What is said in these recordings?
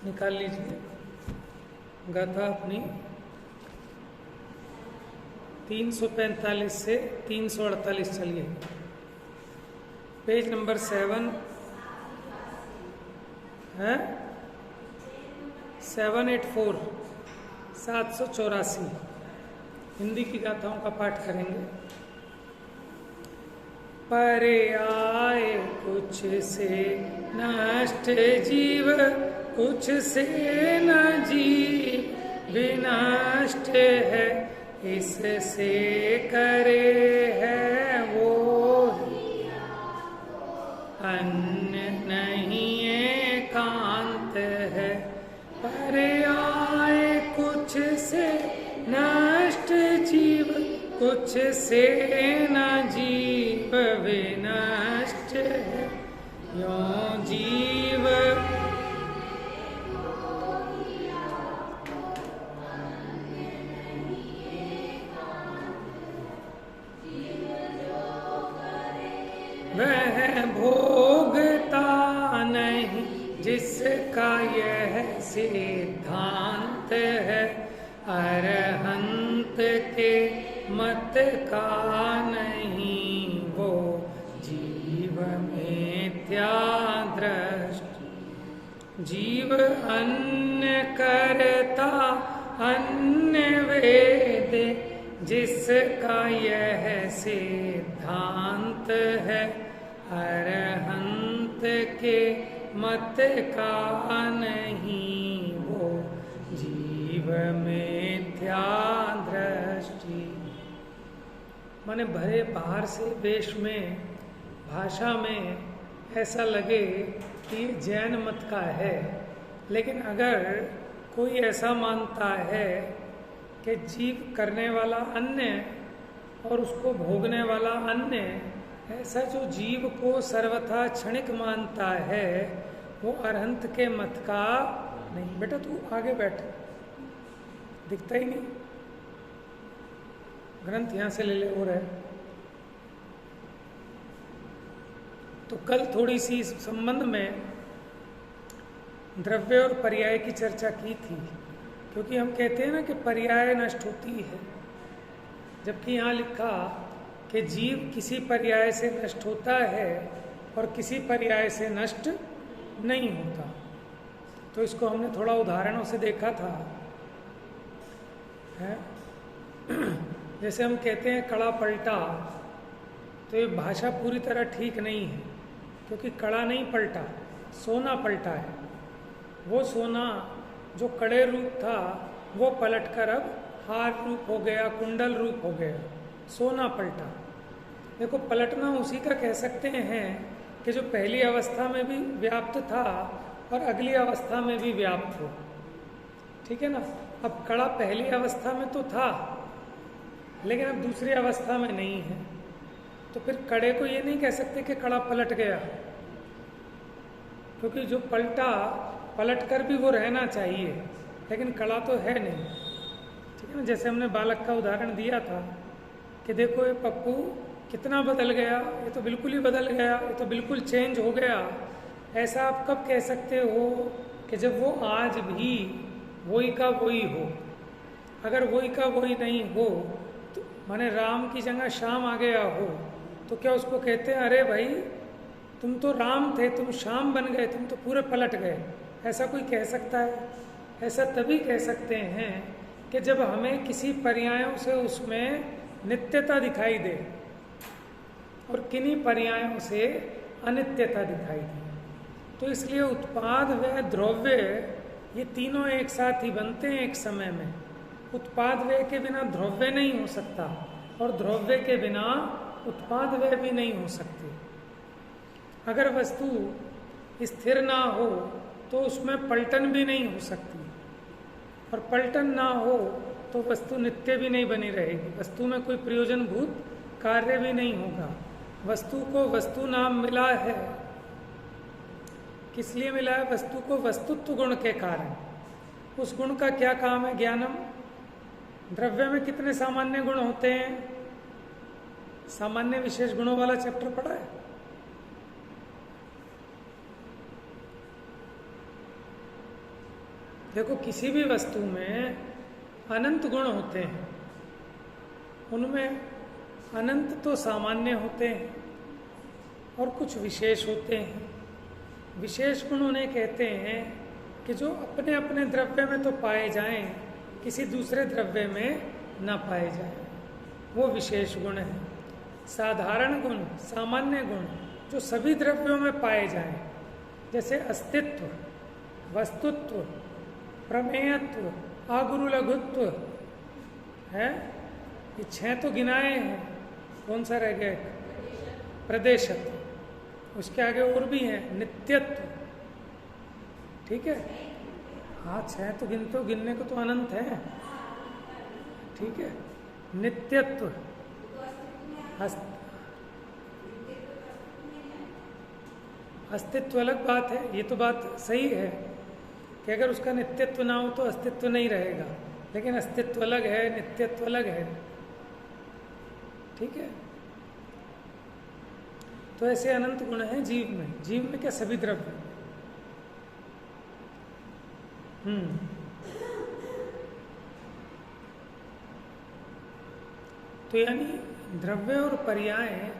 निकाल लीजिए गाथा अपनी 345 से 348 चलिए, पेज नंबर 7 है 784 784 हिंदी की गाथाओं का पाठ करेंगे। परे आए कुछ से नष्ट जीव, कुछ से न जीव विनष्ट है, इससे करे है वो अन्य नहीं एकांत है। परे आए कुछ से नष्ट जीव, कुछ से न जीव विनष्ट है, यों जीव वह भोगता नहीं, जिसका यह सिद्धांत है, अरहंत के मत का नहीं वो जीव मिथ्या दृष्टि। जीव अन्य करता अन्य वेद, जिसका यह सिद्धांत है, अरहंत के मत का नहीं वो जीव मिथ्या दृष्टि। माने भरे बाहर से वेश में, भाषा में ऐसा लगे कि जैन मत का है, लेकिन अगर कोई ऐसा मानता है कि जीव करने वाला अन्य और उसको भोगने वाला अन्य, ऐसा जो जीव को सर्वथा क्षणिक मानता है, वो अरहंत के मत का नहीं। बेटा तू आगे बैठ, दिखता ही नहीं, ग्रंथ यहां से ले ले और है। तो कल थोड़ी सी इस संबंध में द्रव्य और पर्याय की चर्चा की थी, क्योंकि हम कहते हैं ना कि पर्याय नष्ट होती है, जबकि यहाँ लिखा कि जीव किसी पर्याय से नष्ट होता है और किसी पर्याय से नष्ट नहीं होता। तो इसको हमने थोड़ा उदाहरणों से देखा था, है? जैसे हम कहते हैं कड़ा पलटा, तो ये भाषा पूरी तरह ठीक नहीं है, क्योंकि कड़ा नहीं पलटा, सोना पलटा है। वो सोना जो कड़े रूप था वो पलटकर अब हार रूप हो गया, कुंडल रूप हो गया, सोना पलटा। देखो पलटना उसी का कह सकते हैं कि जो पहली अवस्था में भी व्याप्त था और अगली अवस्था में भी व्याप्त हो, ठीक है ना। अब कड़ा पहली अवस्था में तो था, लेकिन अब दूसरी अवस्था में नहीं है, तो फिर कड़े को ये नहीं कह सकते कि कड़ा पलट गया, क्योंकि जो पलटा पलट कर भी वो रहना चाहिए, लेकिन कड़ा तो है नहीं, ठीक है ना। जैसे हमने बालक का उदाहरण दिया था कि देखो ये पप्पू कितना बदल गया, ये तो बिल्कुल ही बदल गया, ये तो बिल्कुल चेंज हो गया। ऐसा आप कब कह सकते हो कि जब वो आज भी वही का वही हो। अगर वही का वही नहीं हो, तो माने राम की जगह श्याम आ गया हो, तो क्या उसको कहते हैं अरे भाई तुम तो राम थे, तुम श्याम बन गए, तुम तो पूरे पलट गए? ऐसा कोई कह सकता है? ऐसा तभी कह सकते हैं कि जब हमें किसी पर्यायों से उसमें नित्यता दिखाई दे और किन्हीं पर्यायों से अनित्यता दिखाई दे। तो इसलिए उत्पाद व द्रव्य ये तीनों एक साथ ही बनते हैं एक समय में। उत्पाद व्यय के बिना द्रव्य नहीं हो सकता और द्रव्य के बिना उत्पाद व्यय भी नहीं हो सकते। अगर वस्तु स्थिर ना हो तो उसमें पलटन भी नहीं हो सकती, और पलटन ना हो तो वस्तु नित्य भी नहीं बनी रहेगी, वस्तु में कोई प्रयोजनभूत कार्य भी नहीं होगा। वस्तु को वस्तु नाम मिला है, किस लिए मिला है? वस्तु को वस्तुत्व गुण के कारण। उस गुण का क्या काम है? ज्ञानम। द्रव्य में कितने सामान्य गुण होते हैं? सामान्य विशेष गुणों वाला चैप्टर पढ़ा है? देखो किसी भी वस्तु में अनंत गुण होते हैं, उनमें अनंत तो सामान्य होते हैं और कुछ विशेष होते हैं। विशेष गुण उन्हें कहते हैं कि जो अपने अपने द्रव्य में तो पाए जाएं, किसी दूसरे द्रव्य में ना पाए जाएं, वो विशेष गुण है। साधारण गुण, सामान्य गुण जो सभी द्रव्यों में पाए जाएं, जैसे अस्तित्व, वस्तुत्व, प्रमेयत्व, आगुरु लघुत्व है, ये 6 तो गिनाए हैं। कौन सा रह गया? प्रदेशत्व। उसके आगे और भी हैं, नित्यत्व, ठीक है। हाँ 6 तो गिनने को तो अनंत है, ठीक है। नित्यत्व, अस्तित्व अलग बात है, ये तो बात सही है कि अगर उसका नित्यत्व ना हो तो अस्तित्व नहीं रहेगा, लेकिन अस्तित्व अलग है, नित्यत्व अलग है, ठीक है। तो ऐसे अनंत गुण हैं जीव में। जीव में क्या? सभी द्रव्य। तो यानी द्रव्य और पर्याय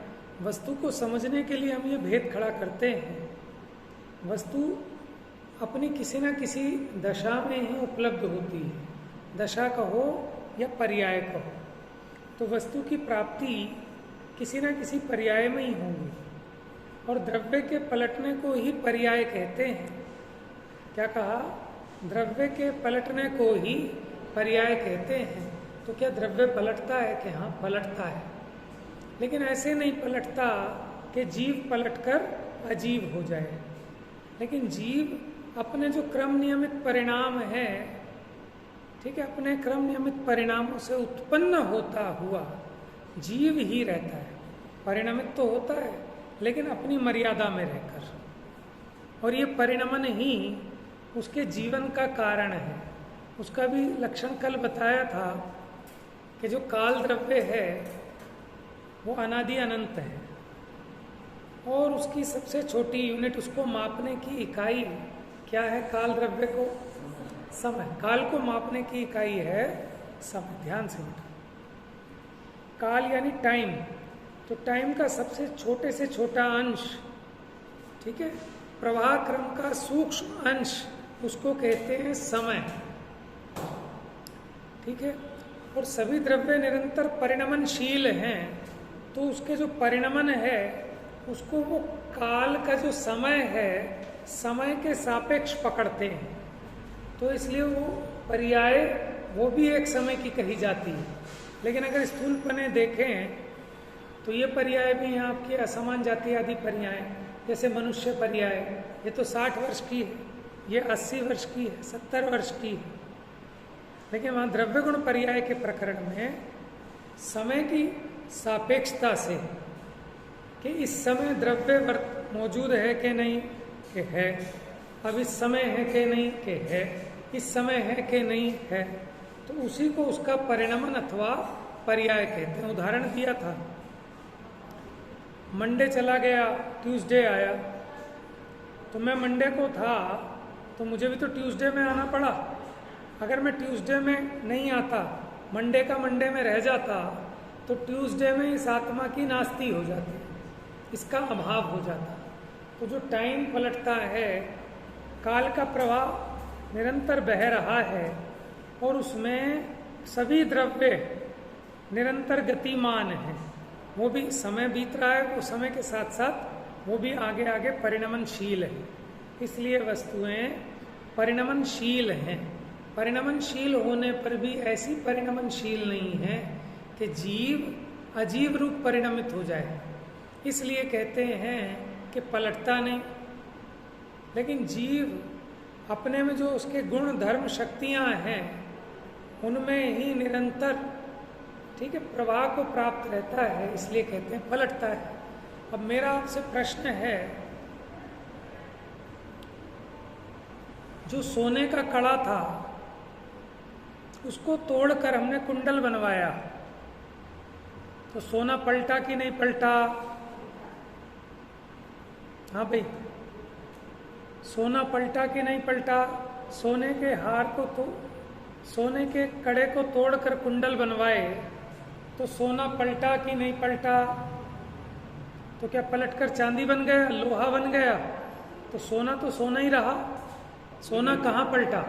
वस्तु को समझने के लिए हम ये भेद खड़ा करते हैं। वस्तु अपनी किसी न किसी दशा में ही उपलब्ध होती है, दशा कहो या पर्याय कहो। तो वस्तु की प्राप्ति किसी न किसी पर्याय में ही होगी, और द्रव्य के पलटने को ही पर्याय कहते हैं। क्या कहा? द्रव्य के पलटने को ही पर्याय कहते हैं। तो क्या द्रव्य पलटता है? कि हाँ पलटता है, लेकिन ऐसे नहीं पलटता कि जीव पलटकर अजीव हो जाए। लेकिन जीव अपने जो क्रम नियमित परिणाम है, ठीक है, अपने क्रम नियमित परिणामों से उत्पन्न होता हुआ जीव ही रहता है। परिणमित तो होता है लेकिन अपनी मर्यादा में रहकर, और ये परिणमन ही उसके जीवन का कारण है। उसका भी लक्षण कल बताया था कि जो काल द्रव्य है वो अनादि अनंत है, और उसकी सबसे छोटी यूनिट, उसको मापने की इकाई क्या है? काल द्रव्य को समय, काल को मापने की इकाई है समय। ध्यान से बेटा, काल यानी टाइम। तो टाइम का सबसे छोटे से छोटा अंश, ठीक है, प्रवाह क्रम का सूक्ष्म अंश, उसको कहते हैं समय, ठीक है। और सभी द्रव्य निरंतर परिणमनशील हैं, तो उसके जो परिणमन है उसको वो काल का जो समय है, समय के सापेक्ष पकड़ते हैं। तो इसलिए वो पर्याय, वो भी एक समय की कही जाती है। लेकिन अगर स्थूलपने देखें तो ये पर्याय भी हैं आपके असमान जाति आदि पर्याय, जैसे मनुष्य पर्याय, ये तो 60 वर्ष की है, ये 80 वर्ष की है, 70 वर्ष की है। लेकिन वहाँ द्रव्य गुण पर्याय के प्रकरण में समय की सापेक्षता से, कि इस समय द्रव्य मौजूद है कि नहीं, कि है, अब इस समय है कि नहीं, कि है, इस समय है कि नहीं है, तो उसी को उसका परिणमन अथवा पर्याय कहते हैं। उदाहरण दिया था, मंडे चला गया, ट्यूसडे आया, तो मैं मंडे को था तो मुझे भी तो ट्यूसडे में आना पड़ा। अगर मैं ट्यूसडे में नहीं आता, मंडे का मंडे में रह जाता, तो ट्यूसडे में इस आत्मा की नास्ती हो जाती, इसका अभाव हो जाता। तो जो टाइम पलटता है, काल का प्रवाह निरंतर बह रहा है, और उसमें सभी द्रव्य निरंतर गतिमान हैं। वो भी समय बीत रहा है, वो समय के साथ साथ वो भी आगे आगे परिणमनशील है। इसलिए वस्तुएं परिणमनशील हैं। परिणमनशील होने पर भी ऐसी परिणमनशील नहीं है कि जीव अजीव रूप परिणमित हो जाए। इसलिए कहते हैं कि पलटता नहीं, लेकिन जीव अपने में जो उसके गुण धर्म शक्तियां हैं उनमें ही निरंतर, ठीक है, प्रवाह को प्राप्त रहता है, इसलिए कहते हैं पलटता है। अब मेरा आपसे प्रश्न है, जो सोने का कड़ा था उसको तोड़कर हमने कुंडल बनवाया, तो सोना पलटा कि नहीं पलटा? हाँ भाई, सोना पलटा कि नहीं पलटा? सोने के हार को तो सोने के कड़े को तोड़कर कुंडल बनवाए तो सोना पलटा कि नहीं पलटा? तो क्या पलटकर चांदी बन गया, लोहा बन गया? तो सोना ही रहा, सोना कहाँ पलटा?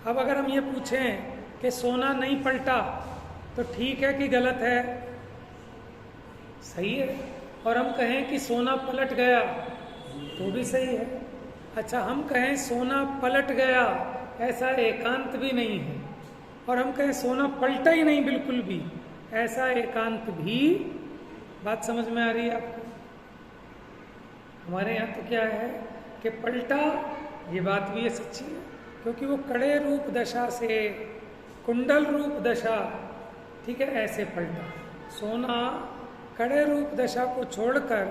अब अगर हम ये पूछें कि सोना नहीं पलटा तो ठीक है कि गलत है? सही है। और हम कहें कि सोना पलट गया तो भी सही है। अच्छा, हम कहें सोना पलट गया, ऐसा एकांत भी नहीं है, और हम कहें सोना पलटा ही नहीं बिल्कुल भी, ऐसा एकांत भी। बात समझ में आ रही है आपको? हमारे यहाँ तो क्या है कि पलटा, ये बात भी है सच्ची है, क्योंकि वो कड़े रूप दशा से कुंडल रूप दशा, ठीक है, ऐसे पलटा। सोना कड़े रूप दशा को छोड़कर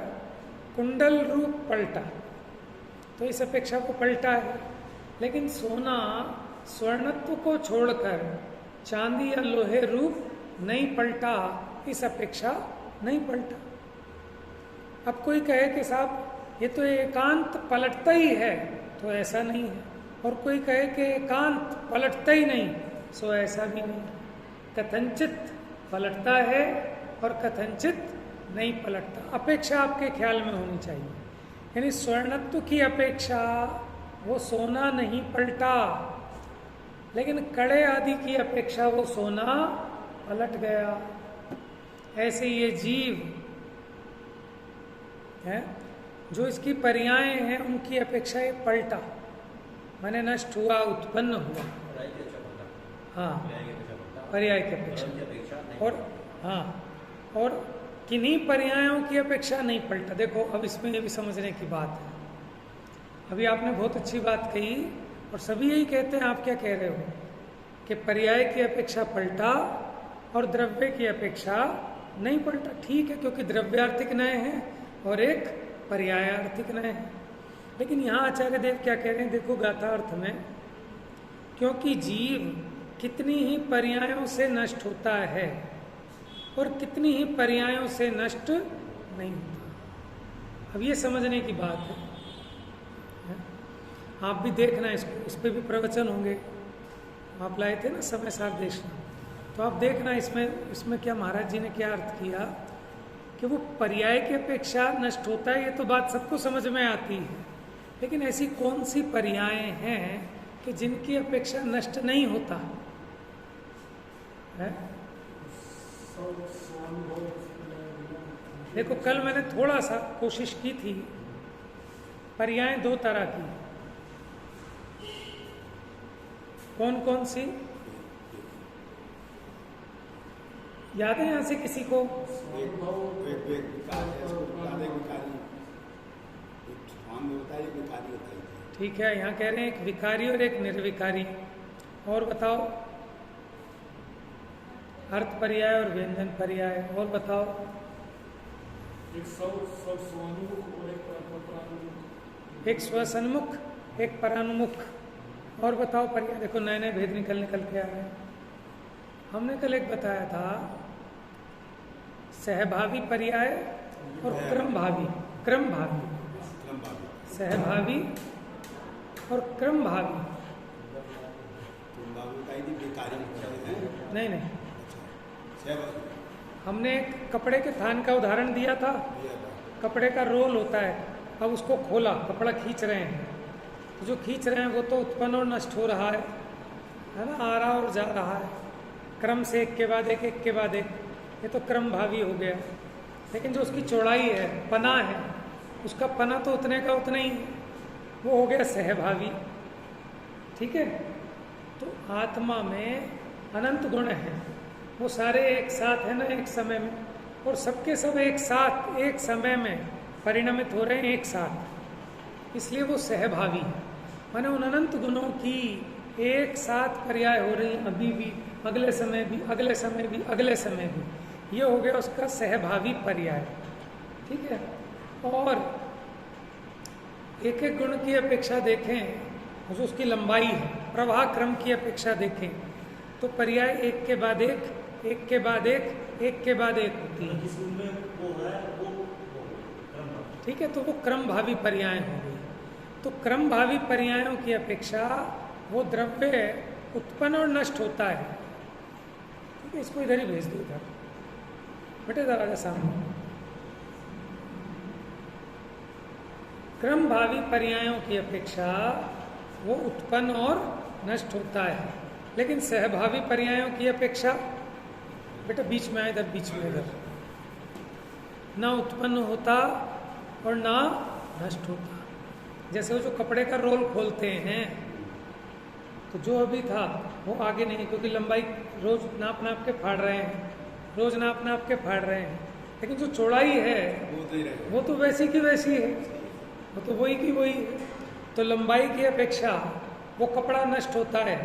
कुंडल रूप पलटा, तो इस अपेक्षा को पलटा है। लेकिन सोना स्वर्णत्व को छोड़कर चांदी या लोहे रूप नहीं पलटा, इस अपेक्षा नहीं पलटा। अब कोई कहे कि साहब ये तो एकांत पलटता ही है, तो ऐसा नहीं है। और कोई कहे कि एकांत पलटता ही नहीं, सो ऐसा भी नहीं। कथनचित पलटता है और कथनचित नहीं पलटता। अपेक्षा आपके ख्याल में होनी चाहिए, यानी स्वर्णत्व की अपेक्षा वो सोना नहीं पलटा, लेकिन कड़े आदि की अपेक्षा वो सोना पलट गया। ऐसे ये जीव है जो इसकी पर्याय हैं, उनकी अपेक्षा ये पलटा, माने नष्ट हुआ, उत्पन्न हुआ। हाँ, पर्याय की अपेक्षा। और हाँ, और किन्हीं पर्यायों की अपेक्षा नहीं पलटा। देखो, अब इसमें ये भी समझने की बात है। अभी आपने बहुत अच्छी बात कही, और सभी यही कहते हैं। आप क्या कह रहे हो कि पर्याय की अपेक्षा पलटा और द्रव्य की अपेक्षा नहीं पलटा। ठीक है, क्योंकि द्रव्यार्थिक नय है और एक पर्यायार्थिक नय है। लेकिन यहाँ आचार्य देव क्या कह रहे हैं, देखो गाथार्थ में, क्योंकि जीव कितनी ही पर्यायों से नष्ट होता है और कितनी ही पर्यायों से नष्ट नहीं होता। अब ये समझने की बात है। आप भी देखना इसको, इस पे भी प्रवचन होंगे। आप लाए थे ना समय सार देखना, तो आप देखना इसमें क्या महाराज जी ने क्या अर्थ किया कि वो पर्याय की अपेक्षा नष्ट होता है। ये तो बात सबको समझ में आती है, लेकिन ऐसी कौन सी पर्याय हैं कि जिनकी अपेक्षा नष्ट नहीं होता है? देखो, कल मैंने थोड़ा सा कोशिश की थी। पर्याय दो तरह की, कौन कौन सी याद है यहाँ से किसी को? ठीक है, यहाँ कह रहे हैं एक विकारी और एक निर्विकारी। और बताओ, अर्थ पर्याय और व्यंजन पर्याय। और बताओ, एक स्वसन्मुख, एक परानुमुख। और बताओ पर्याय। देखो, नए नए भेद निकल के आ रहे हैं। हमने कल एक बताया था सहभावी पर्याय और क्रमभावी। सहभावी और क्रमभावी। नहीं, हमने एक कपड़े के थान का उदाहरण दिया था। कपड़े का रोल होता है, अब उसको खोला, कपड़ा खींच रहे हैं, तो जो खींच रहे हैं वो तो उत्पन्न और नष्ट हो रहा है ना, आ रहा और जा रहा है क्रम से, एक के बाद एक, एक के बाद एक। ये तो क्रम भावी हो गया। लेकिन जो उसकी चौड़ाई है, पना है, उसका पना तो उतने का उतना ही, वो हो गया सहभावी। ठीक है, तो आत्मा में अनंत गुण है, वो सारे एक साथ है ना, एक समय में, और सबके सब एक साथ एक समय में परिणमित हो रहे हैं एक साथ, इसलिए वो सहभावी है। माने उन अनंत गुणों की एक साथ पर्याय हो रही, अभी भी, अगले समय भी, अगले समय भी, अगले समय भी। ये हो गया उसका सहभावी पर्याय। ठीक है, और एक एक गुण की अपेक्षा देखें, जो उसकी लंबाई है, प्रवाह क्रम की अपेक्षा देखें, तो पर्याय एक के बाद एक, एक के बाद एक, एक के बाद एक होती है। ठीक है, तो वो क्रम भावी पर्याय हो गई। तो क्रम भावी पर्यायों की अपेक्षा वो द्रव्य उत्पन्न और नष्ट होता है। ठीक है, इसको इधर ही भेज दो, इधर बेटे जरा सामने। क्रम भावी पर्यायों की अपेक्षा वो उत्पन्न और नष्ट होता है, लेकिन सहभावी पर्यायों की अपेक्षा, बेटा बीच में इधर, बीच में इधर, ना उत्पन्न होता और ना नष्ट होता। जैसे वो जो कपड़े का रोल खोलते हैं, तो जो अभी था वो आगे नहीं, क्योंकि लंबाई रोज नाप नाप के फाड़ रहे हैं, रोज नाप नाप के फाड़ रहे हैं, लेकिन जो चौड़ाई है वो तो वैसी की वैसी है, वो तो वही की वही है। तो लंबाई की अपेक्षा वो कपड़ा नष्ट होता है,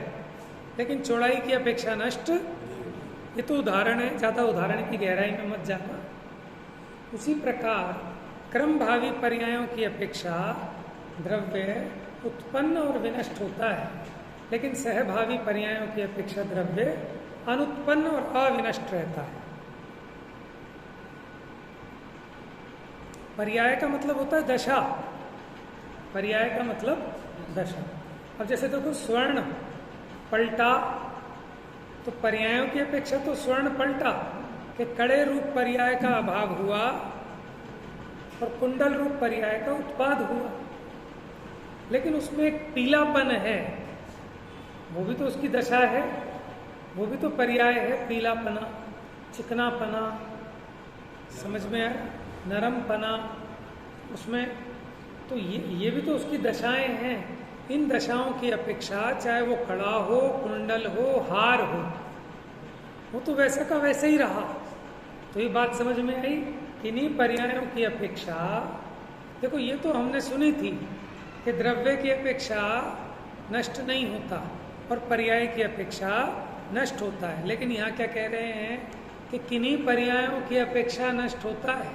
लेकिन चौड़ाई की अपेक्षा नष्ट। ये तो उदाहरण है, ज़्यादा उदाहरण की गहराई में मत जाना। उसी प्रकार क्रम भावी पर्यायों की अपेक्षा द्रव्य उत्पन्न और विनष्ट होता है, लेकिन सहभावी पर्यायों की अपेक्षा द्रव्य अनुत्पन्न और अविनष्ट रहता है। पर्याय का मतलब होता है दशा, पर्याय का मतलब दशा। अब जैसे देखो स्वर्ण पलटा, तो पर्यायों की अपेक्षा तो स्वर्ण पलटा कि कड़े रूप पर्याय का अभाव हुआ और कुंडल रूप पर्याय का उत्पाद हुआ, लेकिन उसमें एक पीलापन है, वो भी तो उसकी दशा है, वो भी तो पर्याय है। पीलापना, चिकनापना, समझ में आया, नरमपना उसमें, तो ये भी तो उसकी दशाएं हैं। इन दशाओं की अपेक्षा चाहे वो कड़ा हो, कुंडल हो, हार हो, वो तो वैसे का वैसे ही रहा। तो ये बात समझ में आई। इन्हीं पर्यायों की अपेक्षा, देखो ये तो हमने सुनी थी कि द्रव्य की अपेक्षा नष्ट नहीं होता और पर्याय की अपेक्षा नष्ट होता है, लेकिन यहाँ क्या कह रहे हैं कि किन्हीं पर्यायों की अपेक्षा नष्ट होता है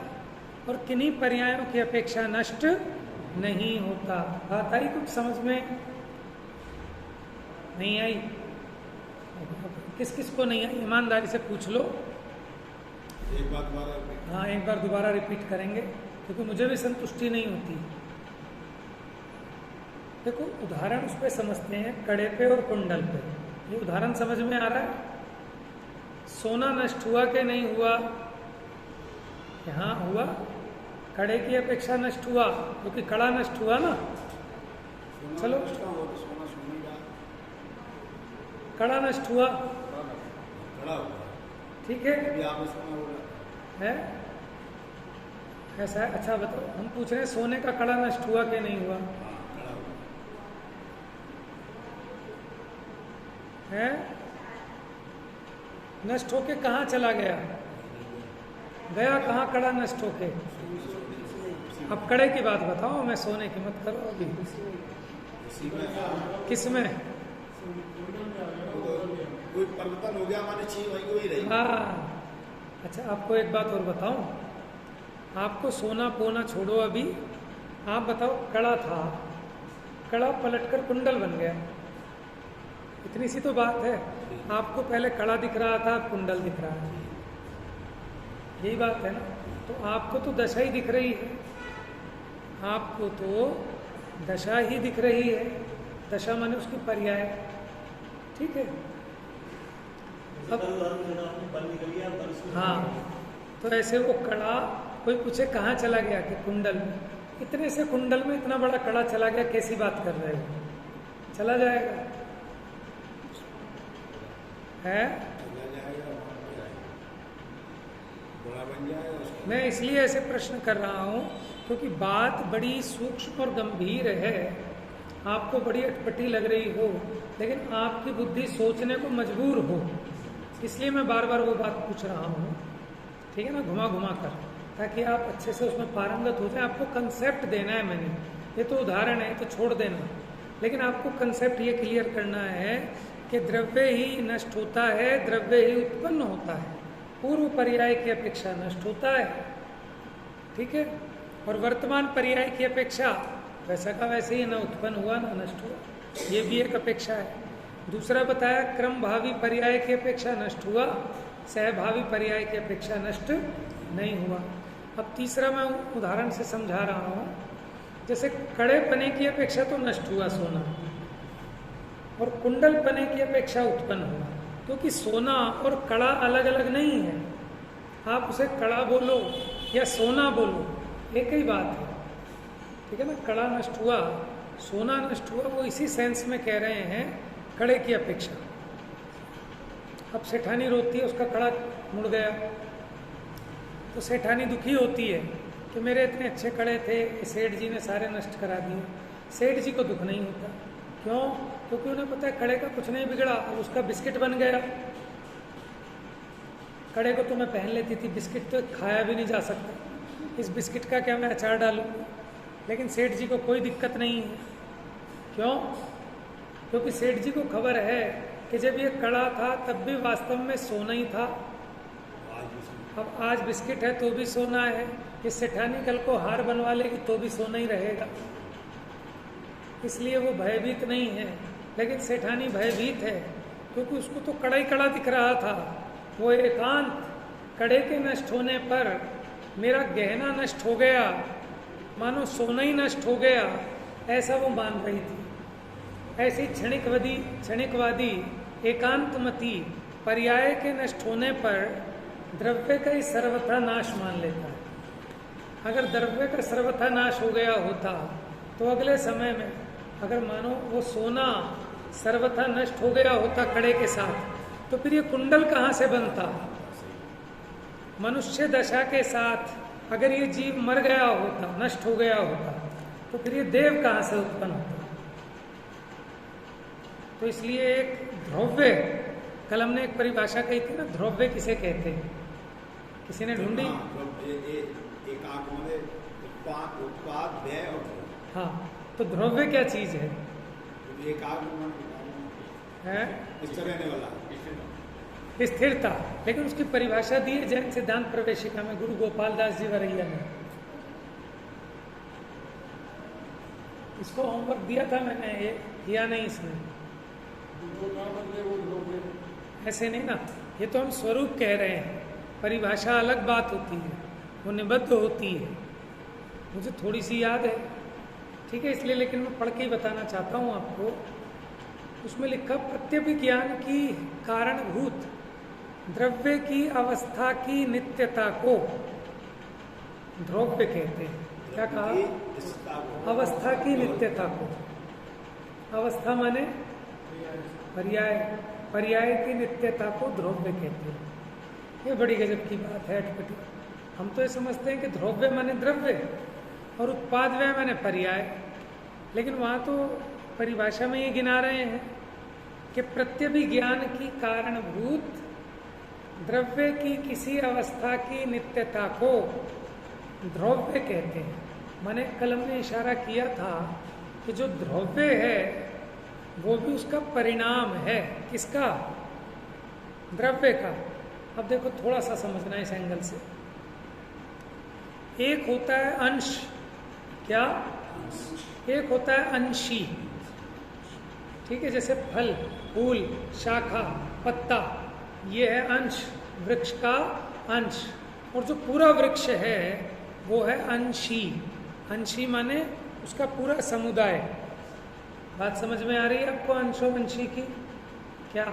और किन्हीं पर्यायों की अपेक्षा नष्ट नहीं होता। बात आई कुछ समझ में? नहीं आई? किस किस को नहीं आई ईमानदारी से पूछ लो। एक बार दोबारा, हाँ एक बार दोबारा रिपीट करेंगे, क्योंकि मुझे भी संतुष्टि नहीं होती। देखो उदाहरण उस पर समझते हैं, कड़े पे और कुंडल पे। ये उदाहरण समझ में आ रहा है? सोना नष्ट हुआ कि नहीं हुआ? यहाँ हुआ, कड़े की अपेक्षा नष्ट हुआ, क्योंकि कड़ा नष्ट हुआ ना। चलो कड़ा नष्ट हुआ, ठीक है, है ऐसा है। अच्छा बताओ, हम पूछ रहे हैं सोने का कड़ा नष्ट हुआ कि नहीं हुआ? है नष्ट होके कहाँ चला गया? गया कहाँ कड़ा नष्ट होके? अब कड़े की बात बताओ, मैं सोने की मत करो अभी। किसमें? कोई परिवर्तन हो गया, माने चीज वही रही। हाँ अच्छा, आपको एक बात और बताऊं, आपको सोना पोना छोड़ो अभी, आप बताओ कड़ा था, कड़ा पलटकर कुंडल बन गया, इतनी सी तो बात है। आपको पहले कड़ा दिख रहा था, अब कुंडल दिख रहा है, यही बात है ना। तो आपको तो दशा ही दिख रही है, आपको तो दशा ही दिख रही है। दशा माने उसकी पर्याय, ठीक है। अब हाँ, तो ऐसे वो कड़ा, कोई पूछे कहाँ चला गया कि कुंडल में, इतने से कुंडल में इतना बड़ा कड़ा चला गया, कैसी बात कर रहे हो? चला जाएगा है? मैं इसलिए ऐसे प्रश्न कर रहा हूँ क्योंकि बात बड़ी सूक्ष्म और गंभीर है, आपको बड़ी अटपटी लग रही हो, लेकिन आपकी बुद्धि सोचने को मजबूर हो, इसलिए मैं बार बार वो बात पूछ रहा हूँ, ठीक है ना, घुमा घुमा कर, ताकि आप अच्छे से उसमें पारंगत हो जाए। आपको कंसेप्ट देना है मैंने, ये तो उदाहरण है तो छोड़ देना, लेकिन आपको कंसेप्ट ये क्लियर करना है कि द्रव्य ही नष्ट होता है, द्रव्य ही उत्पन्न होता है, पूर्व पर्याय की अपेक्षा नष्ट होता है, ठीक है। और वर्तमान पर्याय की अपेक्षा वैसा का वैसे ही, ना उत्पन्न हुआ ना नष्ट हुआ, ये भी एक अपेक्षा है। दूसरा बताया क्रम भावी पर्याय की अपेक्षा नष्ट हुआ, सहभावी पर्याय की अपेक्षा नष्ट नहीं हुआ। अब तीसरा मैं उदाहरण से समझा रहा हूँ जैसे कड़े पने की अपेक्षा तो नष्ट हुआ सोना, और कुंडल पने की अपेक्षा उत्पन्न हुआ, क्योंकि सोना और कड़ा अलग अलग नहीं है। आप उसे कड़ा बोलो या सोना बोलो, एक ही बात है, ठीक है ना। कड़ा नष्ट हुआ, सोना नष्ट हुआ, वो इसी सेंस में कह रहे हैं कड़े की अपेक्षा। अब सेठानी रोती है, उसका कड़ा मुड़ गया, तो सेठानी दुखी होती है कि मेरे इतने अच्छे कड़े थे, सेठ जी ने सारे नष्ट करा दिए। सेठ जी को दुख नहीं होता, क्यों? क्योंकि उन्हें पता है कड़े का कुछ नहीं बिगड़ा, अब उसका बिस्किट बन गया। कड़े को तो मैं पहन लेती थी, बिस्किट तो खाया भी नहीं जा सकता, इस बिस्किट का क्या मैं अचार डालूँ? लेकिन सेठ जी को कोई दिक्कत नहीं है, क्यों? क्योंकि सेठ जी को खबर है कि जब ये कड़ा था तब भी वास्तव में सोना ही था, अब आज बिस्किट है तो भी सोना है। ये सेठानी कल को हार बनवा लेगी तो भी सोना ही रहेगा, इसलिए वो भयभीत नहीं है। लेकिन सेठानी भयभीत है क्योंकि उसको तो कड़ा ही कड़ा दिख रहा था। वो एकांत कड़े के नष्ट होने पर मेरा गहना नष्ट हो गया, मानो सोना ही नष्ट हो गया, ऐसा वो मान रही थी। ऐसी क्षणिकवादी एकांतमती पर्याय के नष्ट होने पर द्रव्य का ही सर्वथा नाश मान लेता है। अगर द्रव्य का सर्वथा नाश हो गया होता तो अगले समय में अगर मानो वो सोना सर्वथा नष्ट हो गया होता कड़े के साथ, तो फिर ये कुंडल कहाँ से बनता? मनुष्य दशा के साथ अगर ये जीव मर गया होता, नष्ट हो गया होता, तो फिर ये देव कहाँ से उत्पन्न होता? तो इसलिए एक ध्रुव्य, कल हमने एक परिभाषा कही थी ना, ध्रुव्य किसे कहते हैं, किसी ने ढूंढी? उत्पाद व्यय और हाँ, तो ध्रुव्य क्या चीज है? रहने वाला स्थिरता। लेकिन उसकी परिभाषा दी है जैन सिद्धांत प्रवेशिका में गुरु गोपाल दास जी वरैया ने। इसको होमवर्क दिया था मैंने, ये किया नहीं इसने। ऐसे नहीं ना, ये तो हम स्वरूप कह रहे हैं, परिभाषा अलग बात होती है, वो निबद्ध होती है। मुझे थोड़ी सी याद है, ठीक है, इसलिए लेकिन मैं पढ़ के ही बताना चाहता हूँ आपको। उसमें लिखा प्रत्यभिज्ञान की कारणभूत द्रव्य की अवस्था की नित्यता को ध्रुव्य कहते हैं। क्या कहा? अवस्था की नित्यता को। अवस्था माने पर्याय, पर्याय की नित्यता को ध्रुव्य कहते हैं। ये बड़ी गजब की बात है, अटपटी। हम तो ये समझते हैं कि ध्रुव्य माने द्रव्य और उत्पाद व्यय माने पर्याय, लेकिन वहाँ तो परिभाषा में ये गिना रहे हैं कि प्रत्यभिज्ञान की कारणभूत द्रव्य की किसी अवस्था की नित्यता को ध्रुव्य कहते हैं। माने कल हमने इशारा किया था कि जो ध्रुव्य है वो भी उसका परिणाम है। किसका? द्रव्य का। अब देखो थोड़ा सा समझना इस एंगल से। एक होता है अंश, क्या? एक होता है अंशी, ठीक है, जैसे फल, फूल, शाखा, पत्ता, ये है अंश, वृक्ष का अंश। और जो पूरा वृक्ष है वो है अंशी। अंशी माने उसका पूरा समुदाय। बात समझ में आ रही है आपको अंशो अंशी की? क्या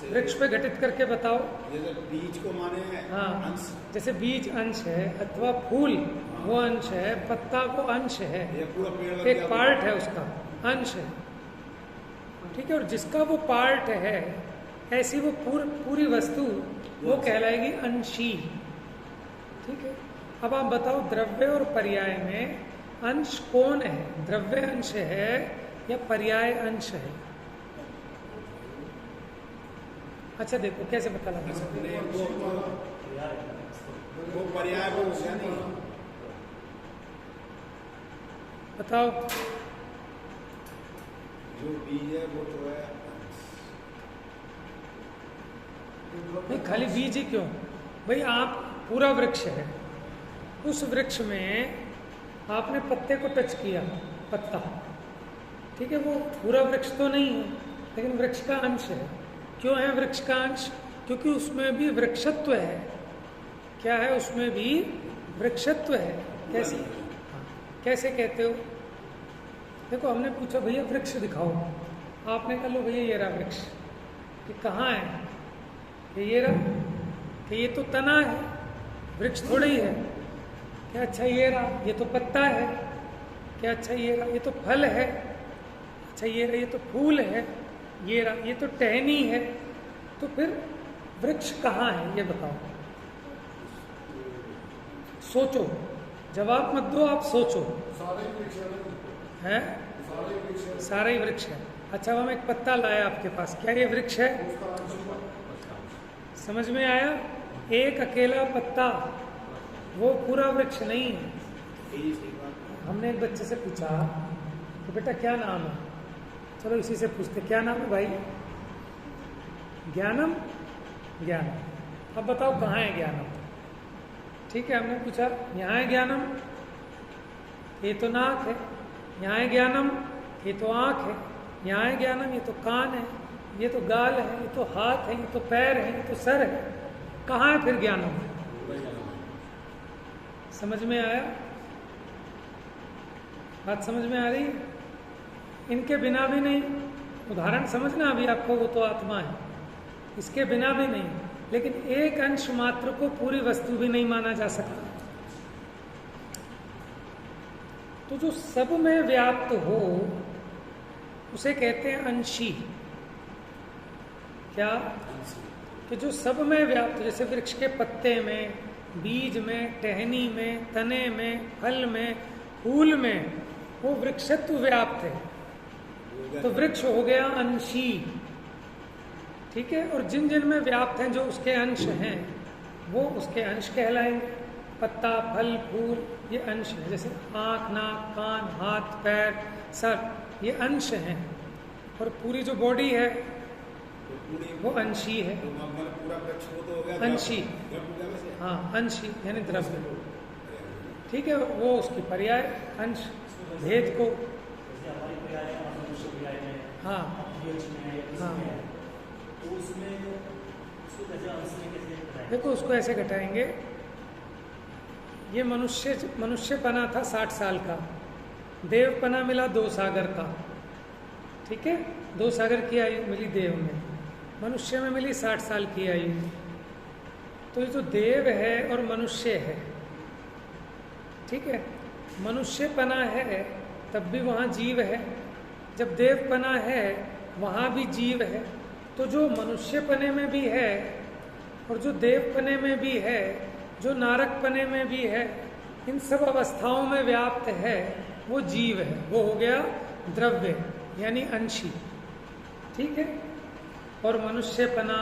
वृक्ष पे घटित करके बताओ। जैसे बीज को माने हाँ, अंश, जैसे बीज अंश है, अथवा फूल वो अंश है, पत्ता वो अंश है, ये पूरा पेड़ एक पार्ट है उसका, अंश है, ठीक है। और जिसका वो पार्ट है, ऐसी वो पूरी वस्तु वो कहलाएगी अंशी, ठीक है। अब आप बताओ द्रव्य और पर्याय में अंश कौन है? द्रव्य अंश है या पर्याय अंश है? अच्छा देखो कैसे पता लगा सकते हैं। वो पर्याय वो हो गया नहीं, बताओ। जो बीज है वो तो है नहीं, खाली बीज ही क्यों भाई? आप पूरा वृक्ष है, उस वृक्ष में आपने पत्ते को टच किया, पत्ता, ठीक है, वो पूरा वृक्ष तो नहीं है लेकिन वृक्ष का अंश है। क्यों है वृक्ष का अंश? क्योंकि उसमें भी वृक्षत्व है। क्या है? उसमें भी वृक्षत्व है। कैसे? कैसे कहते हो? देखो हमने पूछा भैया वृक्ष दिखाओ, आपने कहा लो भैया ये रहा वृक्ष। ये कहाँ है? ये रहा, कि ये तो तना है, वृक्ष थोड़ा ही है। क्या अच्छा ये रहा, ये तो पत्ता है। क्या अच्छा ये रहा, ये तो फल है। अच्छा ये रहा, ये तो फूल है। ये रहा, ये तो टहनी है। तो फिर वृक्ष कहाँ है ये बताओ? सोचो, जवाब मत दो, आप सोचो। है सारे ही वृक्ष है। अच्छा हम एक पत्ता लाया आपके पास, क्या ये वृक्ष है? समझ में आया? एक अकेला पत्ता वो पूरा वृक्ष नहीं है। हमने एक बच्चे से पूछा कि बेटा क्या नाम है? चलो इसी से पूछते, क्या नाम है भाई? ज्ञानम। ज्ञानम। अब बताओ कहाँ है ज्ञानम? ठीक है, हमने पूछा यहाँ है ज्ञानम, ये तो नाक है। यहाँ है ज्ञानम, ये तो आँख है। यहाँ है ज्ञानम, ये तो कान है। ये तो गाल है, ये तो हाथ है, ये तो पैर है, ये तो सर है। कहाँ है फिर ज्ञानम? समझ में आया? बात समझ में आ रही है? इनके बिना भी नहीं। उदाहरण समझना अभी आपको, वो तो आत्मा है, इसके बिना भी नहीं। लेकिन एक अंश मात्र को पूरी वस्तु भी नहीं माना जा सकता। तो जो सब में व्याप्त हो उसे कहते हैं अंशी। क्या? कि जो सब में व्याप्त, जैसे वृक्ष के पत्ते में, बीज में, टहनी में, तने में, फल में, फूल में, वो वृक्षत्व व्याप्त है। तो वृक्ष हो गया अंशी। ठीक है, और जिन जिन में व्याप्त हैं, जो उसके अंश हैं, वो उसके अंश कहलाएंगे। पत्ता, फल, फूल, ये अंश है। जैसे आँख, नाक, कान, हाथ, पैर, सर, ये अंश हैं। और पूरी जो बॉडी है वो अंशी है। पूरा वृक्ष तो हो गया अंशी, हाँ अंशी यानी द्रव्य। ठीक है, वो उसकी पर्याय अंश भेद को। हाँ हाँ, देखो उसको ऐसे घटाएंगे। ये मनुष्यपना था 60 साल का, देवपना मिला 2 सागर का। ठीक है, 2 सागर की आयु मिली देव में, मनुष्य में मिली 60 साल की आयु। तो ये जो देव है और मनुष्य है, ठीक है, मनुष्यपना है तब भी वहाँ जीव है, जब देवपना है वहाँ भी जीव है। तो जो मनुष्यपने में भी है और जो देवपने में भी है, जो नारकपने में भी है, इन सब अवस्थाओं में व्याप्त है, वो जीव है। वो हो गया द्रव्य यानी अंशी। ठीक है, और मनुष्यपना,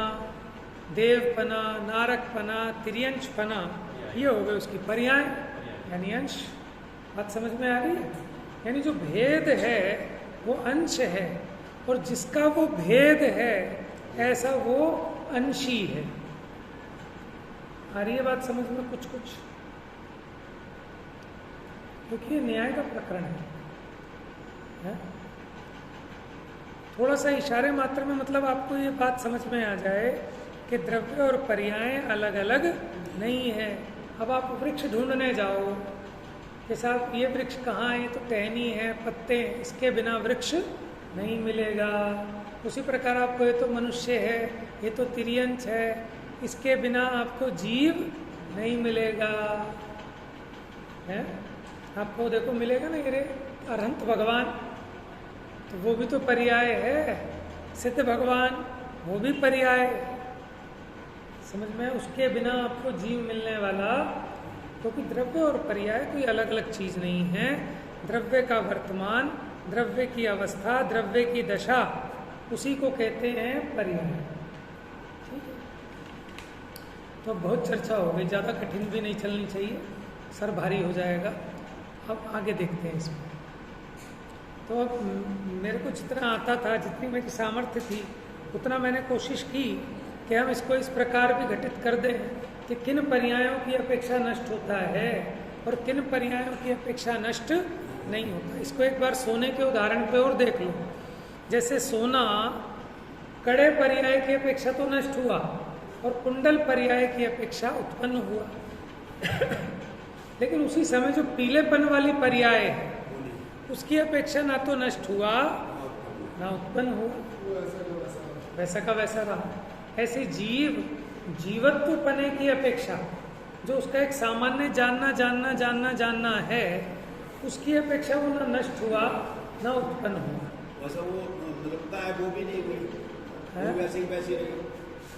देवपना, नारकपना, तिर्यंशपना, ये हो गए उसकी पर्याय यानी अंश। बात समझ में आ रही है? यानी जो भेद है वो अंश है, और जिसका वो भेद है ऐसा वो अंशी है। आ रही है बात समझ में? कुछ कुछ, क्योंकि ये न्याय का प्रकरण है। थोड़ा सा इशारे मात्र में मतलब आपको ये बात समझ में आ जाए कि द्रव्य और पर्याय अलग अलग नहीं है। अब आप वृक्ष ढूंढने जाओ कि साहब ये वृक्ष कहाँ है? तो टहनी है, पत्ते, इसके बिना वृक्ष नहीं मिलेगा। उसी प्रकार आपको ये तो मनुष्य है, ये तो तिर्यंश है, इसके बिना आपको जीव नहीं मिलेगा। है? आपको देखो मिलेगा ना ये अरहंत भगवान, तो वो भी तो पर्याय है। सिद्ध भगवान, वो भी पर्याय। समझ में? उसके बिना आपको जीव मिलने वाला, क्योंकि द्रव्य और पर्याय कोई अलग अलग चीज नहीं है। द्रव्य का वर्तमान, द्रव्य की अवस्था, द्रव्य की दशा, उसी को कहते हैं पर्याय। ठीक है, तो बहुत चर्चा हो गई, ज़्यादा कठिन भी नहीं चलनी चाहिए, सर भारी हो जाएगा। अब आगे देखते हैं इसमें। तो अब मेरे को जितना आता था, जितनी मेरी सामर्थ्य थी, उतना मैंने कोशिश की कि हम इसको इस प्रकार भी घटित कर दें कि किन पर्यायों की अपेक्षा नष्ट होता है और किन पर्यायों की अपेक्षा नष्ट नहीं होता। इसको एक बार सोने के उदाहरण पे और देख लो। जैसे सोना कड़े पर्याय की अपेक्षा तो नष्ट हुआ और कुंडल पर्याय की अपेक्षा उत्पन्न हुआ। लेकिन उसी समय जो पीलेपन वाली पर्याय है उसकी अपेक्षा ना तो नष्ट हुआ ना उत्पन्न हुआ, वैसा का वैसा रहा। ऐसे जीवत्व पने की अपेक्षा जो उसका एक सामान्य जानना है उसकी अपेक्षा वो ना नष्ट हुआ ना उत्पन्न हुआ। वैसा वो लगता है वो भी नहीं हुई, वो वैसे ही वैसे रही,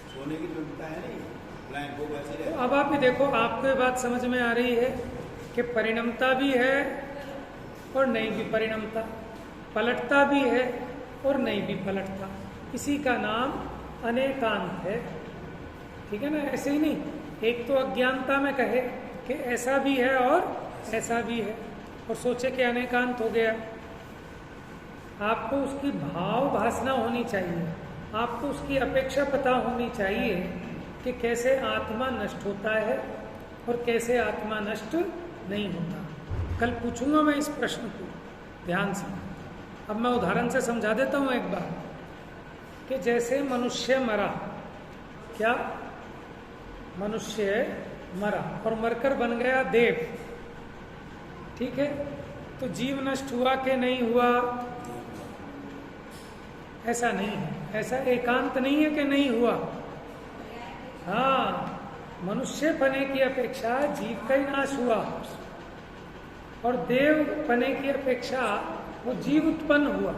सोने की लगता है नहीं ब्लैंक, वो वैसे रहे। तो अब आप ही देखो, आपको ये बात समझ में आ रही है कि परिणमता भी है और नहीं भी परिणमता, पलटता भी है और नहीं भी पलटता, इसी का नाम अनेकांत है। ठीक है ना? ऐसे ही नहीं, एक तो अज्ञानता में कहे कि ऐसा भी है और ऐसा भी है और सोचे कि अनेकांत हो गया। आपको उसकी भाव भासना होनी चाहिए, आपको उसकी अपेक्षा पता होनी चाहिए कि कैसे आत्मा नष्ट होता है और कैसे आत्मा नष्ट नहीं होता। कल पूछूंगा मैं इस प्रश्न को ध्यान से। अब मैं उदाहरण से समझा देता हूं एक बार कि जैसे मनुष्य मरा, क्या मनुष्य मरा और मरकर बन गया देव, ठीक है? तो जीव नष्ट हुआ कि नहीं हुआ? ऐसा नहीं है, ऐसा एकांत नहीं है कि नहीं हुआ। हाँ, मनुष्य पने की अपेक्षा जीव का ही नाश हुआ और देव पने की अपेक्षा वो जीव उत्पन्न हुआ,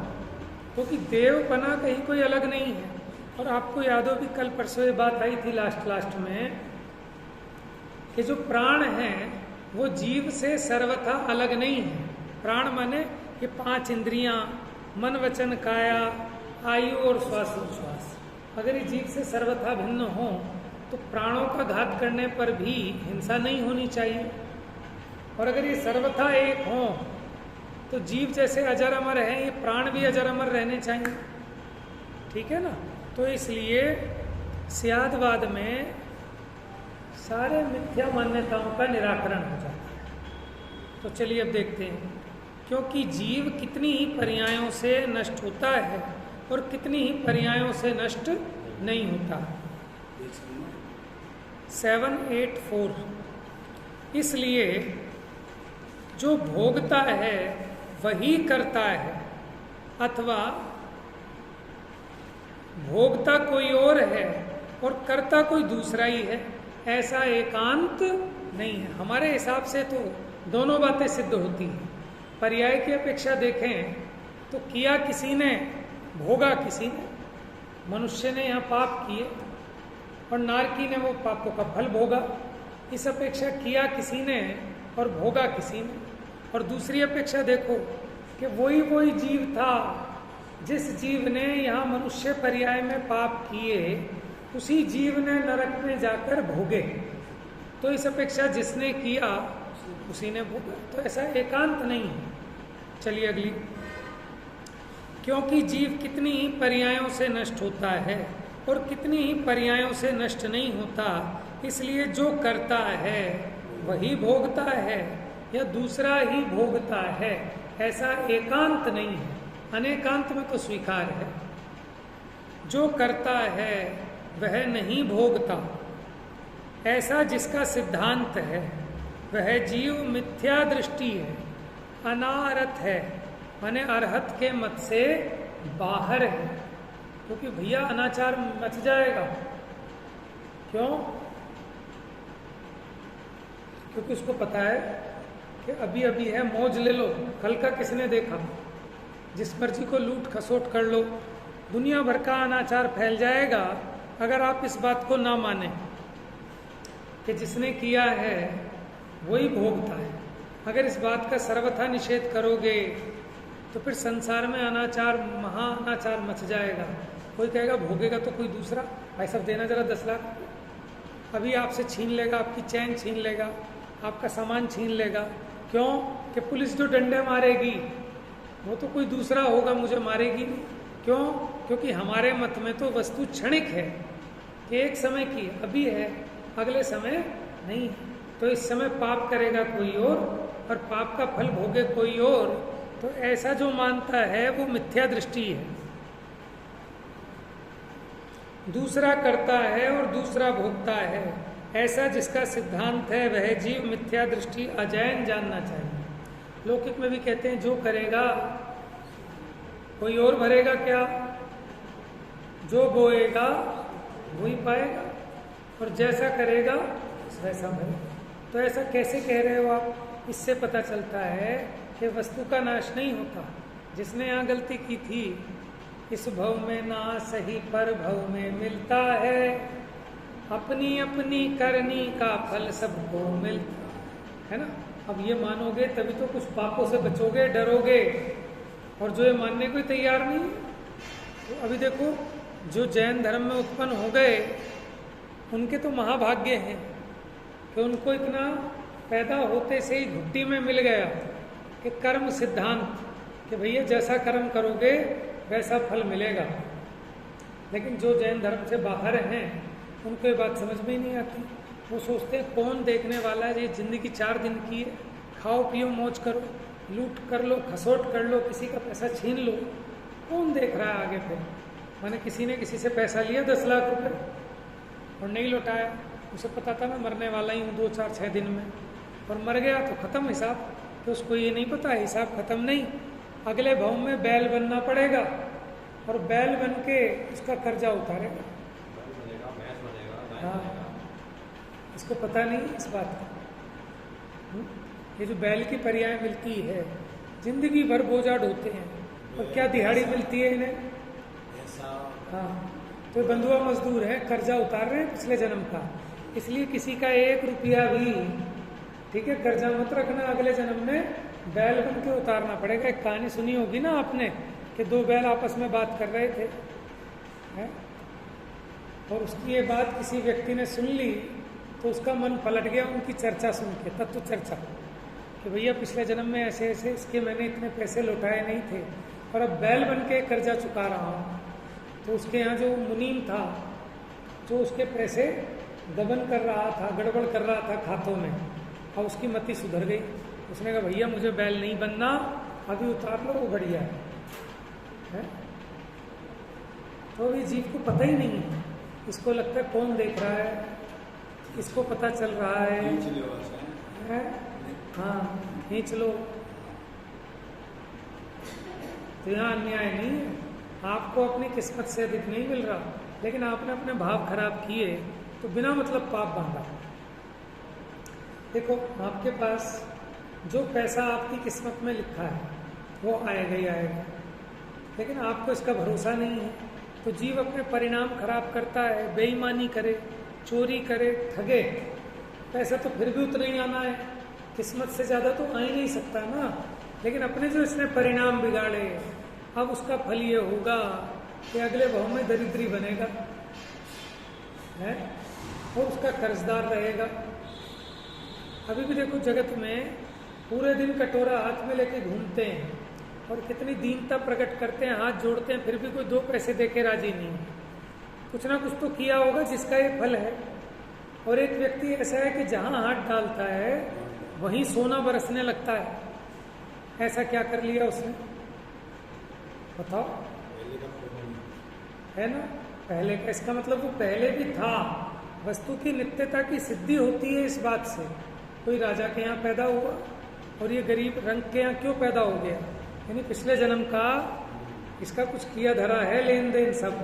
क्योंकि देव पना कहीं कोई अलग नहीं है। और आपको याद हो भी कल परसों ये बात आई थी लास्ट में कि जो प्राण है वो जीव से सर्वथा अलग नहीं है। प्राण माने ये 5 इंद्रियां, मन वचन काया, आयु और श्वासोच्छ्वास, अगर ये जीव से सर्वथा भिन्न हो तो प्राणों का घात करने पर भी हिंसा नहीं होनी चाहिए। और अगर ये सर्वथा एक हो तो जीव जैसे अजर अमर है, ये प्राण भी अजर अमर रहने चाहिए। ठीक है ना? तो इसलिए स्यादवाद में सारे मिथ्या मान्यताओं का निराकरण हो जाता है। तो चलिए अब देखते हैं, क्योंकि जीव कितनी ही पर्यायों से नष्ट होता है और कितनी ही पर्यायों से नष्ट नहीं होता। 784 इसलिए जो भोगता है वही करता है, अथवा भोगता कोई और है और करता कोई दूसरा ही है, ऐसा एकांत नहीं है। हमारे हिसाब से तो दोनों बातें सिद्ध होती हैं। पर्याय की अपेक्षा देखें तो किया किसी ने, भोगा किसी ने। मनुष्य ने यहाँ पाप किए और नारकी ने वो पापों का फल भोगा। इस अपेक्षा किया किसी ने और भोगा किसी ने। और दूसरी अपेक्षा देखो कि वही जीव था जिस जीव ने यहाँ मनुष्य पर्याय में पाप किए, उसी जीव ने नरक में जाकर भोगे। तो इस अपेक्षा जिसने किया उसी ने भोगा, तो ऐसा एकांत नहीं है। चलिए अगली, क्योंकि जीव कितनी ही पर्यायों से नष्ट होता है और कितनी ही पर्यायों से नष्ट नहीं होता, इसलिए जो करता है वही भोगता है या दूसरा ही भोगता है, ऐसा एकांत नहीं है। अनेकांत में तो स्वीकार है। जो करता है वह नहीं भोगता, ऐसा जिसका सिद्धांत है वह जीव मिथ्या दृष्टि है, अनारत है, माने अरहत के मत से बाहर है। क्योंकि भैया अनाचार मच जाएगा। क्यों? क्योंकि उसको पता है कि अभी अभी है, मौज ले लो, कल का किसने देखा। जिस मर्जी को लूट खसोट कर लो, दुनिया भर का अनाचार फैल जाएगा अगर आप इस बात को ना माने कि जिसने किया है वही भोगता है। अगर इस बात का सर्वथा निषेध करोगे तो फिर संसार में अनाचार, महा अनाचार मच जाएगा। कोई कहेगा भोगेगा तो कोई दूसरा, भाई साहब देना जरा 10 लाख, अभी आपसे छीन लेगा, आपकी चैन छीन लेगा, आपका सामान छीन लेगा। क्यों? कि पुलिस जो डंडे मारेगी वो तो कोई दूसरा होगा, मुझे मारेगी नहीं। क्यों? क्योंकि हमारे मत में तो वस्तु क्षणिक है कि एक समय की अभी है, अगले समय नहीं है। तो इस समय पाप करेगा कोई और पाप का फल भोगे कोई और। तो ऐसा जो मानता है वो मिथ्या दृष्टि है। दूसरा करता है और दूसरा भोगता है, ऐसा जिसका सिद्धांत है वह जीव मिथ्या दृष्टि अजैन जानना चाहिए। लौकिक में भी कहते हैं जो करेगा कोई और भरेगा क्या, जो बोएगा वही पाएगा, और जैसा करेगा वैसा भरेगा। तो ऐसा कैसे कह रहे हो आप? इससे पता चलता है कि वस्तु का नाश नहीं होता। जिसने यहाँ गलती की थी, इस भव में ना सही पर भव में मिलता है, अपनी अपनी करनी का फल सबको मिलता है ना। अब ये मानोगे तभी तो कुछ पापों से बचोगे, डरोगे, और जो ये मानने को ही तैयार नहीं। तो अभी देखो जो जैन धर्म में उत्पन्न हो गए उनके तो महाभाग्य हैं कि उनको इतना पैदा होते से ही घुट्टी में मिल गया कि कर्म सिद्धांत, कि भैया जैसा कर्म करोगे वैसा फल मिलेगा। लेकिन जो जैन धर्म से बाहर हैं उनको ये बात समझ में ही नहीं आती। वो सोचते हैं कौन देखने वाला है, ये जिंदगी 4 दिन की है, खाओ पियो मौज करो, लूट कर लो, खसोट कर लो, किसी का पैसा छीन लो, कौन देख रहा है आगे। फिर माने किसी ने किसी से पैसा लिया 10 लाख रुपए और नहीं लौटाया, उसे पता था मैं मरने वाला ही हूँ 2, 4, 6 दिन में, और मर गया तो खत्म हिसाब। तो उसको ये नहीं पता हिसाब खत्म नहीं, अगले भाव में बैल बनना पड़ेगा और बैल बन के उसका कर्जा उतारेगा। हाँ, इसको पता नहीं इस बात का। ये जो बैल की पर्याय मिलती है, जिंदगी भर बोझा ढोते हैं, और क्या दिहाड़ी मिलती है इन्हें। हाँ, तो बंधुआ मजदूर है, कर्जा उतार रहे हैं पिछले जन्म का, इसलिए किसी का 1 रुपया भी, ठीक है, कर्जा मत रखना, अगले जन्म में बैल बन के उतारना पड़ेगा। एक कहानी सुनी होगी ना आपने कि 2 बैल आपस में बात कर रहे थे, है? और उसकी ये बात किसी व्यक्ति ने सुन ली तो उसका मन पलट गया उनकी चर्चा सुन के, तत्व चर्चा, कि भैया पिछले जन्म में ऐसे ऐसे इसके मैंने इतने पैसे लौटाए नहीं थे और अब बैल बन के कर्जा चुका रहा हूँ। तो उसके यहाँ जो मुनीम था, जो उसके पैसे दबन कर रहा था, गड़बड़ कर रहा था खातों में, और उसकी मति सुधर गई। उसने कहा भैया मुझे बैल नहीं बनना, अभी उतार लो, वो बढ़िया है। तो अभी जीव को पता ही नहीं है, इसको लगता है कौन देख रहा है, इसको पता चल रहा है? हाँ, खींच लो। तो यहाँ अन्याय नहीं है, आपको अपनी किस्मत से अधिक नहीं मिल रहा, लेकिन आपने अपने भाव खराब किए तो बिना मतलब पाप बांधा। देखो आपके पास जो पैसा आपकी किस्मत में लिखा है वो आएगा ही आएगा, लेकिन आपको इसका भरोसा नहीं है, तो जीव अपने परिणाम खराब करता है, बेईमानी करे, चोरी करे, ठगे, पैसा तो फिर भी उतना ही आना है, किस्मत से ज़्यादा तो आ ही नहीं सकता ना। लेकिन अपने जो इसने परिणाम बिगाड़े, अब उसका फल ये होगा कि अगले भाव में दरिद्री बनेगा, है, और उसका कर्जदार रहेगा। अभी भी देखो जगत में पूरे दिन कटोरा हाथ में लेके घूमते हैं और कितनी दीनता प्रकट करते हैं, हाथ जोड़ते हैं, फिर भी कोई 2 पैसे दे के राजी नहीं है। कुछ ना कुछ तो किया होगा जिसका ये फल है। और एक व्यक्ति ऐसा है कि जहां हाथ डालता है वहीं सोना बरसने लगता है। ऐसा क्या कर लिया उसने, बताओ? है ना, पहले का, इसका मतलब वो पहले भी था। वस्तु की नित्यता की सिद्धि होती है इस बात से, कोई राजा के यहाँ पैदा हुआ और ये गरीब रंग के यहाँ क्यों पैदा हो गया, यानी पिछले जन्म का इसका कुछ किया धरा है, लेन देन सब।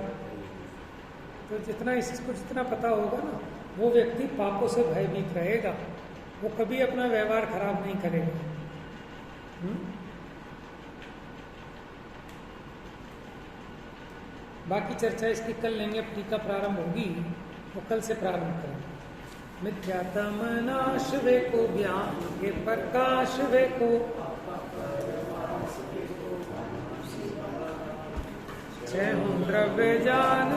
तो जितना इसको जितना पता होगा ना, वो व्यक्ति पापों से भयभीत रहेगा, वो कभी अपना व्यवहार खराब नहीं करेगा। बाकी चर्चा इसकी कल लेंगे, अब टीका प्रारंभ होगी, वो कल से प्रारंभ करेंगे। मिथ्यातम नाश वे को ज्ञान के प्रकाश वे को, छह द्रव्य जान